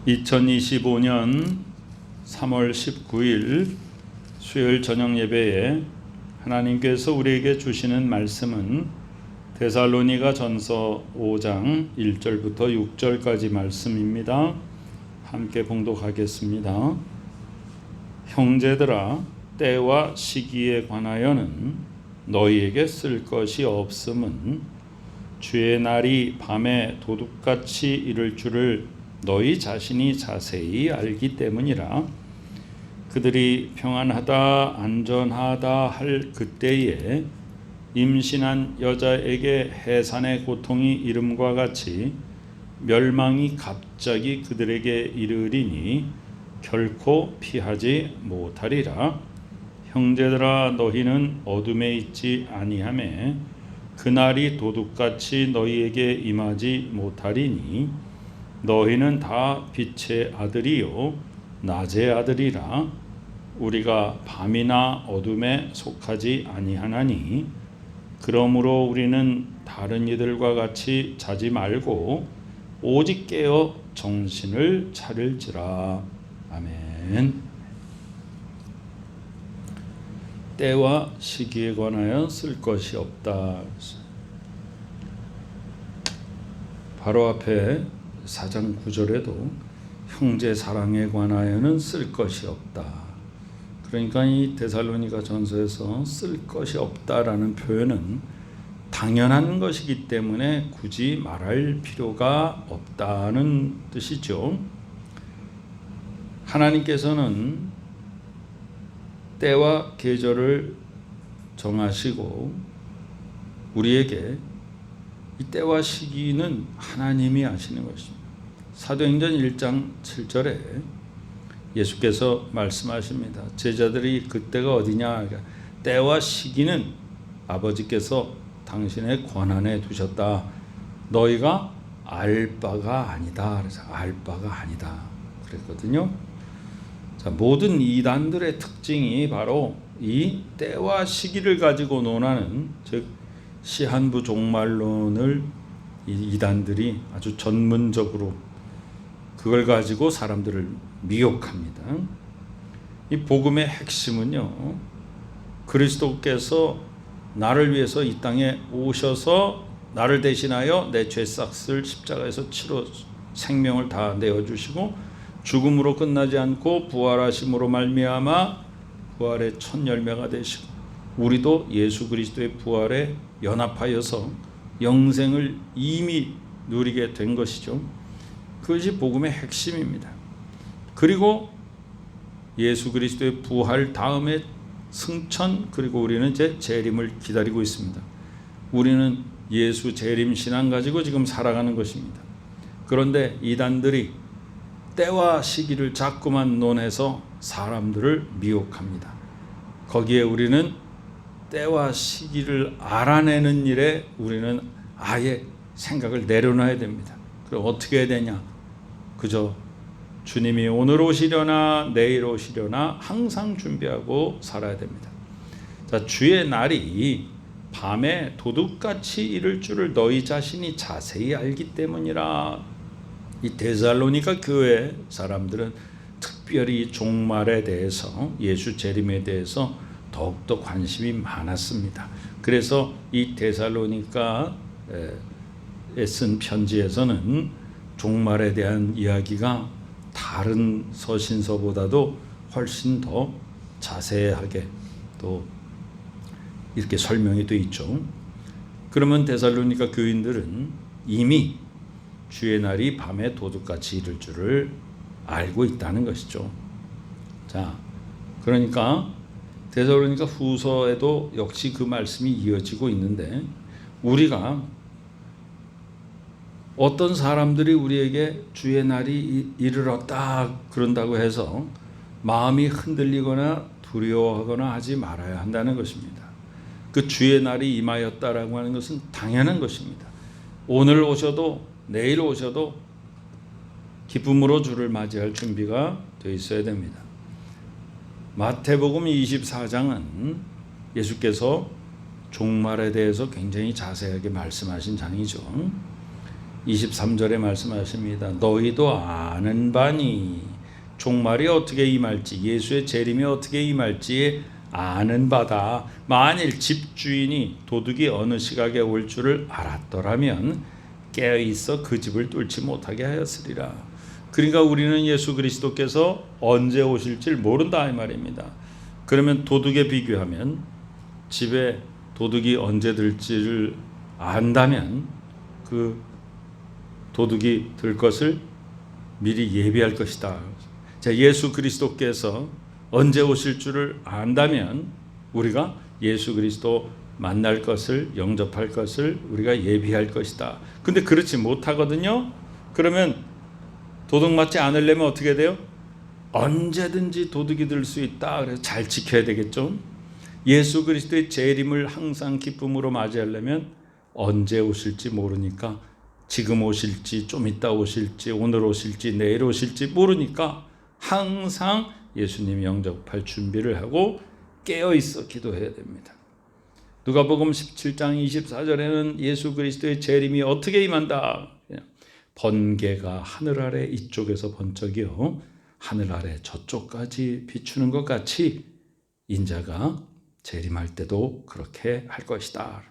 2025년 3월 19일 수요일 저녁 예배에 하나님께서 우리에게 주시는 말씀은 데살로니가 전서 5장 1절부터 6절까지 말씀입니다. 함께 봉독하겠습니다. 형제들아, 때와 시기에 관하여는 너희에게 쓸 것이 없음은 주의 날이 밤에 도둑같이 이를 줄을 너희 자신이 자세히 알기 때문이라. 그들이 평안하다 안전하다 할 그때에 임신한 여자에게 해산의 고통이 이름과 같이 멸망이 갑자기 그들에게 이르리니 결코 피하지 못하리라. 형제들아, 너희는 어둠에 있지 아니하매 그날이 도둑같이 너희에게 임하지 못하리니 너희는 다 빛의 아들이요 낮의 아들이라. 우리가 밤이나 어둠에 속하지 아니하나니 그러므로 우리는 다른 이들과 같이 자지 말고 오직 깨어 정신을 차릴지라. 아멘. 때와 시기에 관하여 쓸 것이 없다. 바로 앞에 4장 9절에도 형제 사랑에 관하여는 쓸 것이 없다. 그러니까 이 데살로니가 전서에서 쓸 것이 없다라는 표현은 당연한 것이기 때문에 굳이 말할 필요가 없다는 뜻이죠. 하나님께서는 때와 계절을 정하시고 우리에게 이 때와 시기는 하나님이 하시는 것입니다. 사도행전 1장 7절에 예수께서 말씀하십니다. 제자들이 그때가 어디냐? 때와 시기는 아버지께서 당신의 권한에 두셨다. 너희가 알 바가 아니다. 그래서 알 바가 아니다 그랬거든요. 자, 모든 이단들의 특징이 바로 이 때와 시기를 가지고 논하는, 즉 시한부 종말론을 이단들이 아주 전문적으로 그걸 가지고 사람들을 미혹합니다. 이 복음의 핵심은요, 그리스도께서 나를 위해서 이 땅에 오셔서 나를 대신하여 내 죄싹을 십자가에서 치러 생명을 다 내어주시고 죽음으로 끝나지 않고 부활하심으로 말미암아 부활의 첫 열매가 되시고 우리도 예수 그리스도의 부활에 연합하여서 영생을 이미 누리게 된 것이죠. 그것이 복음의 핵심입니다. 그리고 예수 그리스도의 부활 다음에 승천, 그리고 우리는 이제 재림을 기다리고 있습니다. 우리는 예수 재림 신앙 가지고 지금 살아가는 것입니다. 그런데 이단들이 때와 시기를 자꾸만 논해서 사람들을 미혹합니다. 거기에 우리는 때와 시기를 알아내는 일에 우리는 아예 생각을 내려놔야 됩니다. 그럼 어떻게 해야 되냐? 그저 주님이 오늘 오시려나 내일 오시려나 항상 준비하고 살아야 됩니다. 자, 주의 날이 밤에 도둑같이 이를 줄을 너희 자신이 자세히 알기 때문이라. 이 데살로니가 교회 사람들은 특별히 종말에 대해서, 예수 재림에 대해서 더욱더 관심이 많았습니다. 그래서 이 데살로니가에 쓴 편지에서는 종말에 대한 이야기가 다른 서신서보다도 훨씬 더 자세하게 또 이렇게 설명이 되어 있죠. 그러면 데살로니가 교인들은 이미 주의 날이 밤에 도둑같이 이를 줄을 알고 있다는 것이죠. 자, 그러니까 데살로니가 후서에도 역시 그 말씀이 이어지고 있는데, 우리가 어떤 사람들이 우리에게 주의 날이 이르렀다 그런다고 해서 마음이 흔들리거나 두려워하거나 하지 말아야 한다는 것입니다. 그 주의 날이 임하였다라고 하는 것은 당연한 것입니다. 오늘 오셔도 내일 오셔도 기쁨으로 주를 맞이할 준비가 되어 있어야 됩니다. 마태복음 24장은 예수께서 종말에 대해서 굉장히 자세하게 말씀하신 장이죠. 23절에 말씀하십니다. 너희도 아는 바니 종말이 어떻게 임할지 예수의 재림이 어떻게 임할지 아는 바다. 만일 집주인이 도둑이 어느 시각에 올 줄을 알았더라면 깨어있어 그 집을 뚫지 못하게 하였으리라. 그러니까 우리는 예수 그리스도께서 언제 오실지 모른다 이 말입니다. 그러면 도둑에 비교하면 집에 도둑이 언제 들지를 안다면 그 도둑이 들 것을 미리 예비할 것이다. 자, 예수 그리스도께서 언제 오실 줄을 안다면 우리가 예수 그리스도 만날 것을 영접할 것을 우리가 예비할 것이다. 근데 그렇지 못하거든요. 그러면 도둑 맞지 않으려면 어떻게 돼요? 언제든지 도둑이 들 수 있다. 그래서 잘 지켜야 되겠죠. 예수 그리스도의 재림을 항상 기쁨으로 맞이하려면 언제 오실지 모르니까 지금 오실지 좀 이따 오실지 오늘 오실지 내일 오실지 모르니까 항상 예수님 영접할 준비를 하고 깨어있어 기도해야 됩니다. 누가복음 17장 24절에는 예수 그리스도의 재림이 어떻게 임한다. 번개가 하늘 아래 이쪽에서 번쩍이요 하늘 아래 저쪽까지 비추는 것 같이 인자가 재림할 때도 그렇게 할 것이다.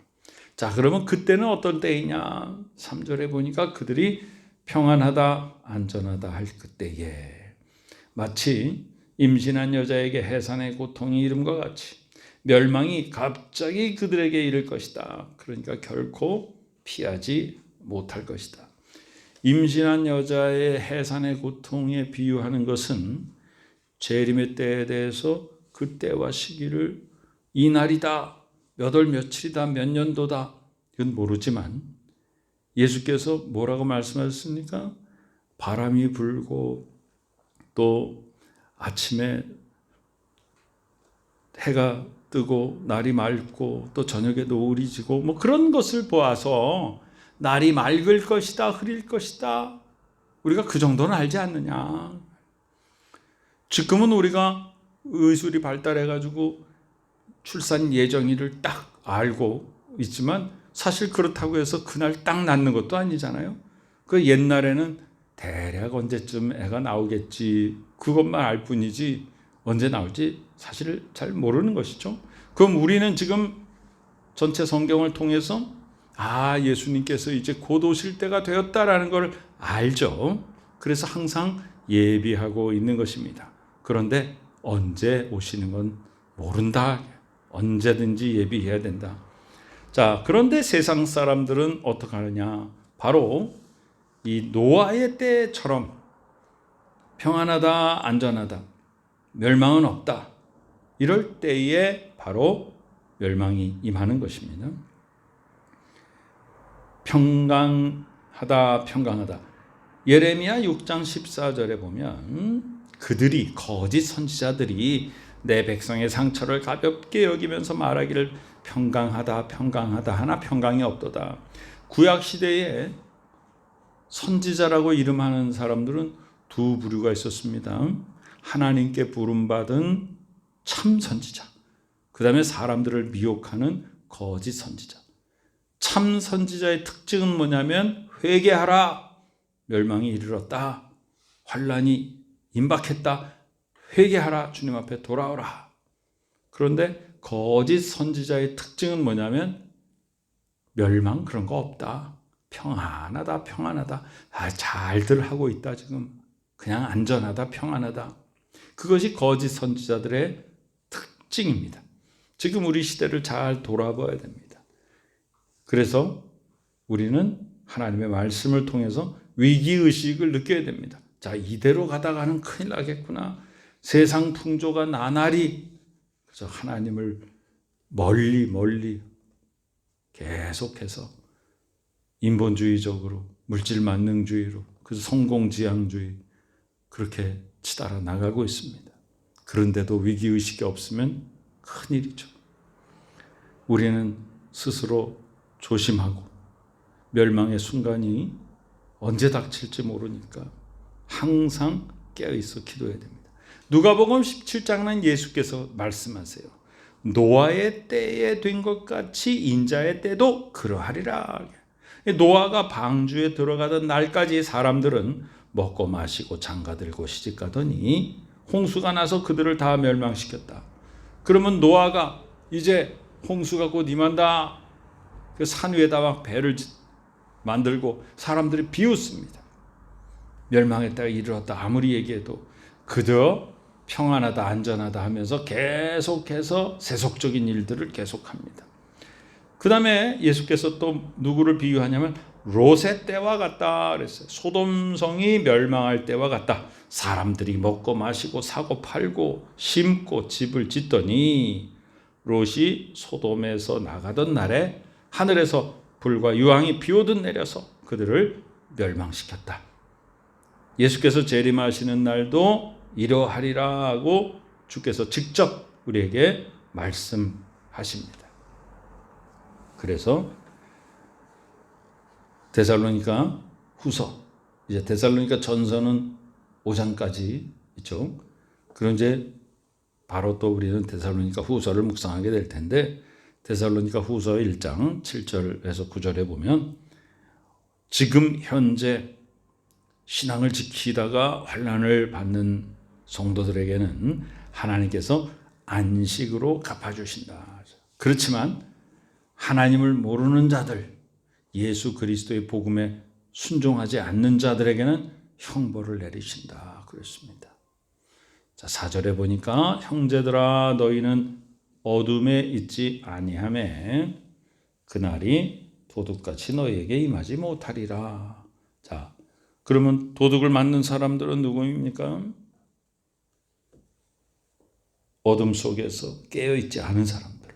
자, 그러면 그때는 어떤 때이냐? 3절에 보니까 그들이 평안하다 안전하다 할 그때에 마치 임신한 여자에게 해산의 고통이 이름과 같이 멸망이 갑자기 그들에게 이를 것이다. 그러니까 결코 피하지 못할 것이다. 임신한 여자의 해산의 고통에 비유하는 것은 재림의 때에 대해서 그 때와 시기를 이날이다, 몇 월 며칠이다, 몇 년도다 이건 모르지만 예수께서 뭐라고 말씀하셨습니까? 바람이 불고 또 아침에 해가 뜨고 날이 맑고 또 저녁에 노을이 지고 뭐 그런 것을 보아서 날이 맑을 것이다, 흐릴 것이다. 우리가 그 정도는 알지 않느냐. 지금은 우리가 의술이 발달해가지고 출산 예정일을 딱 알고 있지만 사실 그렇다고 해서 그날 딱 낳는 것도 아니잖아요. 그 옛날에는 대략 언제쯤 애가 나오겠지 그것만 알 뿐이지 언제 나올지 사실 잘 모르는 것이죠. 그럼 우리는 지금 전체 성경을 통해서 예수님께서 이제 곧 오실 때가 되었다라는 걸 알죠. 그래서 항상 예비하고 있는 것입니다. 그런데 언제 오시는 건 모른다. 언제든지 예비해야 된다. 자, 그런데 세상 사람들은 어떻게 하느냐? 바로 이 노아의 때처럼 평안하다, 안전하다, 멸망은 없다. 이럴 때에 바로 멸망이 임하는 것입니다. 평강하다, 평강하다. 예레미야 6장 14절에 보면 그들이 거짓 선지자들이 내 백성의 상처를 가볍게 여기면서 말하기를 평강하다, 평강하다 하나 평강이 없도다. 구약 시대에 선지자라고 이름하는 사람들은 두 부류가 있었습니다. 하나님께 부름받은 참 선지자, 그 다음에 사람들을 미혹하는 거짓 선지자. 참 선지자의 특징은 뭐냐면 회개하라, 멸망이 이르렀다, 환난이 임박했다, 회개하라, 주님 앞에 돌아오라. 그런데 거짓 선지자의 특징은 뭐냐면 멸망 그런 거 없다, 평안하다, 평안하다, 잘들 하고 있다, 지금 그냥 안전하다, 평안하다. 그것이 거짓 선지자들의 특징입니다. 지금 우리 시대를 잘 돌아봐야 됩니다. 그래서 우리는 하나님의 말씀을 통해서 위기의식을 느껴야 됩니다. 자, 이대로 가다가는 큰일 나겠구나. 세상 풍조가 나날이, 그래서 하나님을 멀리 계속해서 인본주의적으로, 물질 만능주의로, 그래서 성공지향주의 그렇게 치달아 나가고 있습니다. 그런데도 위기의식이 없으면 큰일이죠. 우리는 스스로 조심하고 멸망의 순간이 언제 닥칠지 모르니까 항상 깨어있어 기도해야 됩니다. 누가복음 17장은 예수께서 말씀하세요. 노아의 때에 된 것 같이 인자의 때도 그러하리라. 노아가 방주에 들어가던 날까지 사람들은 먹고 마시고 장가들고 시집가더니 홍수가 나서 그들을 다 멸망시켰다. 그러면 노아가 이제 홍수가 곧 임한다. 그 산 위에다 막 배를 만들고 사람들이 비웃습니다. 멸망했다가 이르렀다 아무리 얘기해도 그저 평안하다 안전하다 하면서 계속해서 세속적인 일들을 계속합니다. 그 다음에 예수께서 또 누구를 비유하냐면 롯의 때와 같다 그랬어요. 소돔성이 멸망할 때와 같다. 사람들이 먹고 마시고 사고 팔고 심고 집을 짓더니 롯이 소돔에서 나가던 날에 하늘에서 불과 유황이 비오듯 내려서 그들을 멸망시켰다. 예수께서 재림하시는 날도 이러하리라 하고 주께서 직접 우리에게 말씀하십니다. 그래서 데살로니가 후서, 이제 데살로니가 전서는 5장까지 있죠. 그럼 이제 바로 또 우리는 데살로니가 후서를 묵상하게 될 텐데, 데살로니가 후서 1장 7절에서 9절에 보면 지금 현재 신앙을 지키다가 환난을 받는 성도들에게는 하나님께서 안식으로 갚아주신다. 그렇지만 하나님을 모르는 자들, 예수 그리스도의 복음에 순종하지 않는 자들에게는 형벌을 내리신다 그랬습니다. 자, 4절에 보니까 형제들아 너희는 어둠에 있지 아니하매 그날이 도둑같이 너희에게 임하지 못하리라. 자, 그러면 도둑을 맞는 사람들은 누구입니까? 어둠 속에서 깨어있지 않은 사람들.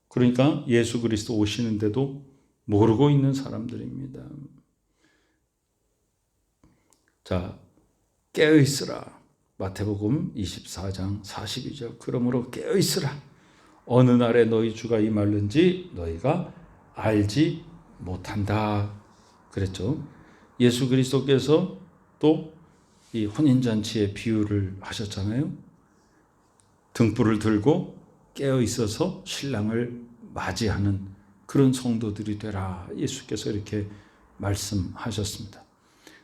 그러니까 예수 그리스도 오시는데도 모르고 있는 사람들입니다. 자, 깨어있으라. 마태복음 24장 42절. 그러므로 깨어있으라. 어느 날에 너희 주가 임할는지 너희가 알지 못한다. 그랬죠. 예수 그리스도께서 또 이 혼인잔치의 비유를 하셨잖아요. 등불을 들고 깨어있어서 신랑을 맞이하는 그런 성도들이 되라. 예수께서 이렇게 말씀하셨습니다.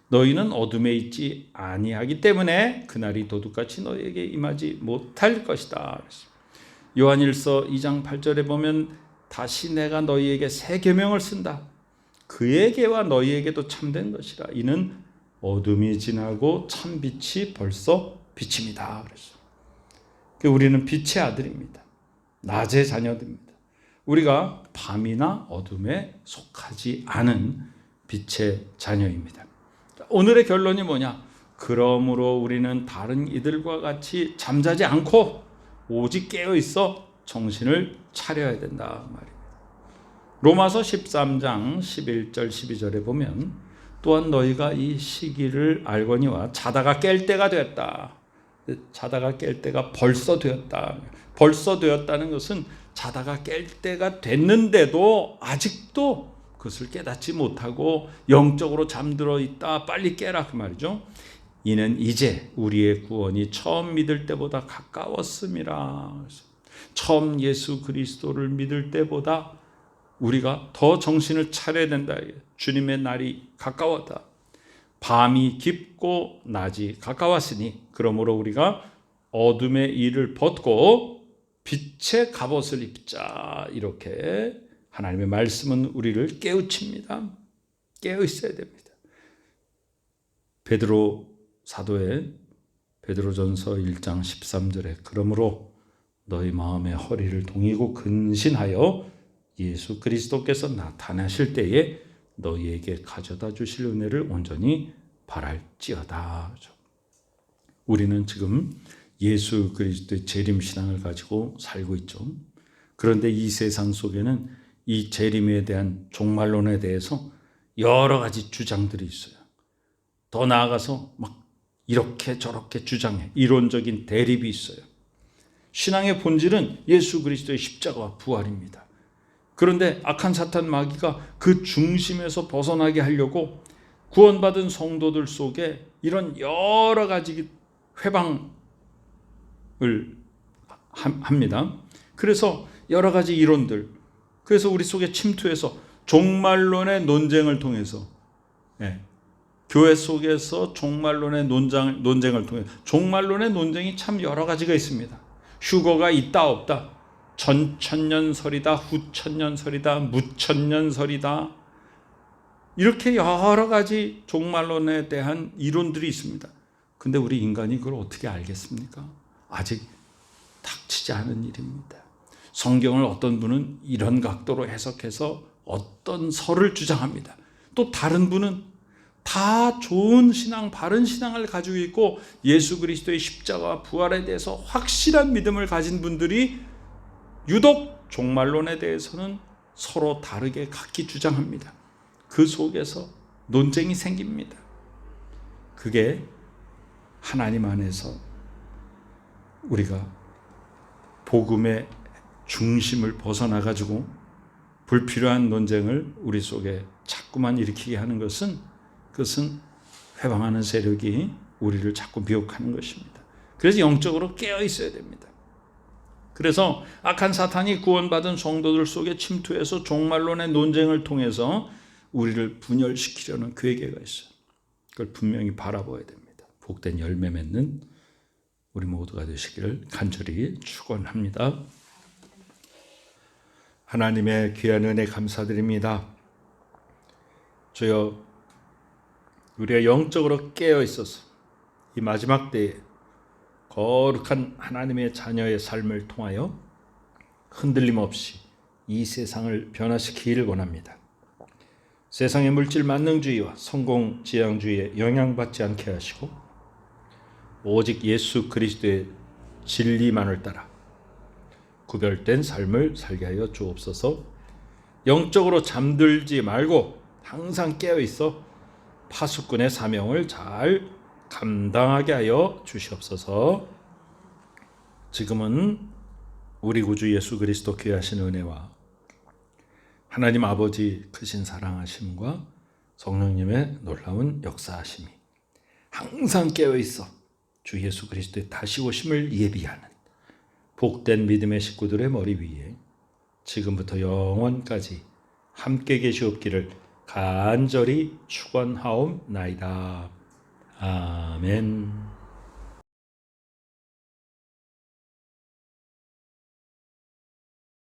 너희는 어둠에 있지 아니하기 때문에 그날이 도둑같이 너희에게 임하지 못할 것이다. 요한일서 2장 8절에 보면 다시 내가 너희에게 새 계명을 쓴다. 그에게와 너희에게도 참된 것이라. 이는 어둠이 지나고 참 빛이 벌써 비칩니다. 그랬어요. 우리는 빛의 아들입니다. 낮의 자녀들입니다. 우리가 밤이나 어둠에 속하지 않은 빛의 자녀입니다. 오늘의 결론이 뭐냐? 그러므로 우리는 다른 이들과 같이 잠자지 않고 오직 깨어 있어 정신을 차려야 된다 말입니다. 로마서 13장 11절 12절에 보면 또한 너희가 이 시기를 알거니와 자다가 깰 때가 되었다. 자다가 깰 때가 벌써 되었다. 벌써 되었다는 것은 자다가 깰 때가 됐는데도 아직도 그것을 깨닫지 못하고 영적으로 잠들어 있다. 빨리 깨라 그 말이죠. 이는 이제 우리의 구원이 처음 믿을 때보다 가까웠음이라. 처음 예수 그리스도를 믿을 때보다 우리가 더 정신을 차려야 된다. 주님의 날이 가까웠다. 밤이 깊고 낮이 가까웠으니 그러므로 우리가 어둠의 일을 벗고 빛의 갑옷을 입자. 이렇게 하나님의 말씀은 우리를 깨우칩니다. 깨어 있어야 됩니다. 베드로 사도의 베드로전서 1장 13절에 그러므로 너희 마음의 허리를 동이고 근신하여 예수 그리스도께서 나타나실 때에 너희에게 가져다 주실 은혜를 온전히 바랄지어다. 우리는 지금 예수 그리스도의 재림신앙을 가지고 살고 있죠. 그런데 이 세상 속에는 이 재림에 대한 종말론에 대해서 여러 가지 주장들이 있어요. 더 나아가서 막 이렇게 저렇게 주장해. 이론적인 대립이 있어요. 신앙의 본질은 예수 그리스도의 십자가와 부활입니다. 그런데 악한 사탄 마귀가 그 중심에서 벗어나게 하려고 구원받은 성도들 속에 이런 여러 가지 회방을 합니다. 그래서 여러 가지 이론들, 그래서 우리 속에 침투해서 종말론의 논쟁을 통해서, 예, 교회 속에서 종말론의 논쟁을 통해, 종말론의 논쟁이 참 여러 가지가 있습니다. 휴거가 있다 없다, 전천년설이다, 후천년설이다, 무천년설이다, 이렇게 여러 가지 종말론에 대한 이론들이 있습니다. 근데 우리 인간이 그걸 어떻게 알겠습니까? 아직 닥치지 않은 일입니다. 성경을 어떤 분은 이런 각도로 해석해서 어떤 설을 주장합니다. 또 다른 분은 다 좋은 신앙, 바른 신앙을 가지고 있고 예수 그리스도의 십자가와 부활에 대해서 확실한 믿음을 가진 분들이 유독 종말론에 대해서는 서로 다르게 각기 주장합니다. 그 속에서 논쟁이 생깁니다. 그게 하나님 안에서 우리가 복음의 중심을 벗어나가지고 불필요한 논쟁을 우리 속에 자꾸만 일으키게 하는 그것은 회방하는 세력이 우리를 자꾸 미혹하는 것입니다. 그래서 영적으로 깨어 있어야 됩니다. 그래서 악한 사탄이 구원받은 성도들 속에 침투해서 종말론의 논쟁을 통해서 우리를 분열시키려는 괴계가 있어요. 그걸 분명히 바라봐야 됩니다. 복된 열매 맺는 우리 모두가 되시기를 간절히 축원합니다. 하나님의 귀한 은혜 감사드립니다. 주여, 우리가 영적으로 깨어 있어서 이 마지막 때에 거룩한 하나님의 자녀의 삶을 통하여 흔들림 없이 이 세상을 변화시키기를 원합니다. 세상의 물질 만능주의와 성공 지향주의에 영향받지 않게 하시고 오직 예수 그리스도의 진리만을 따라 구별된 삶을 살게 하여 주옵소서. 영적으로 잠들지 말고 항상 깨어 있어 파수꾼의 사명을 잘 감당하게 하여 주시옵소서. 지금은 우리 구주 예수 그리스도 귀하신 은혜와 하나님 아버지 크신 사랑하심과 성령님의 놀라운 역사하심이 항상 깨어 있어 주 예수 그리스도의 다시 오심을 예비하는 복된 믿음의 식구들의 머리 위에 지금부터 영원까지 함께 계시옵기를 간절히 축원하옵나이다. 아멘.